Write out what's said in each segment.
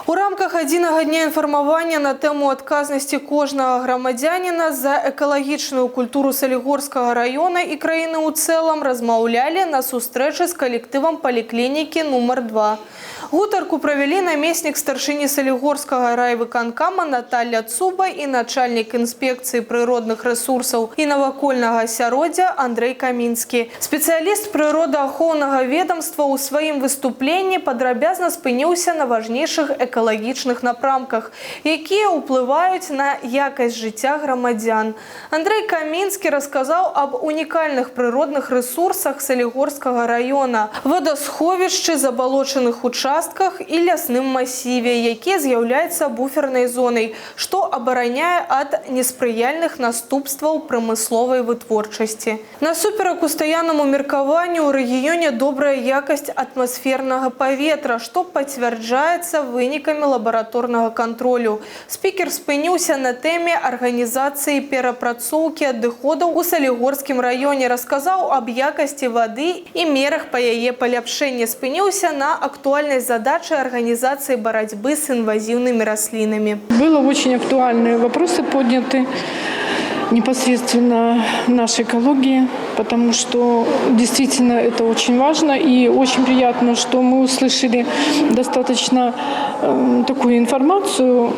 У рамках адзінага дня інфармавання на тэму адказнасці кожнага грамадзяніна за экалагічную культуру Салігорскага района і краіны ў цэлым размаўлялі на сустрэчы з калектывам паліклінікі нумар 2. Гутарку правялі намеснік старшыні Салігорскага райвыканкама Наталья Цуба і начальнік інспекцыі прыродных рэсурсаў і навакольнага асяроддзя Андрей Камінскі. Спецыяліст прыродаахоўнага ведомства ў сваім выступленні падрабязна спыніўся на важнейшых экалагічных напрамках, якія ўплываюць на якасць жыцця грамадзян. Андрей Камінскі расказаў аб унікальных прыродных рэсурсах Салігорскага района, вадасховішчы, забалочаных участках і лясным масіве, якія з'яўляюцца буфернай зонай, што абараняе ад неспрыяльных наступстваў прамысловай вытворчасці. Насуперак устаяннаму меркаванню ў рэгіёне добрая якасць атмасфернага паветра, што пацвярджаецца вынікамі лабараторнага кантролю. Спікер спыніўся на тэме арганізацыі перапрацоўкі адыходаў у Салігорскім раёне, расказаў аб якасці вады і мерах па яе паляпшэнні, спыніўся на актуальнай задачы организации борьбы с инвазивными рослинами. Было очень актуальные вопросы подняты непосредственно нашей экологии, потому что действительно это очень важно, и очень приятно, что мы услышали достаточно такую информацию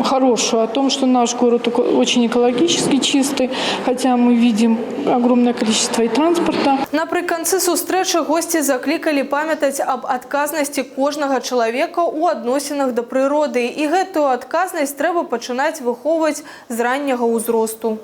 хорошую о том, что наш город очень экологически чистый, хотя мы видим огромное количество и транспорта. Напрыканцы сустрэчы гости закликали памятаць об адказнасці кожнага чалавека ў адносінах да прыроды, і гэтую адказнасць трэба пачынаць выхоўваць з ранняга ўзросту.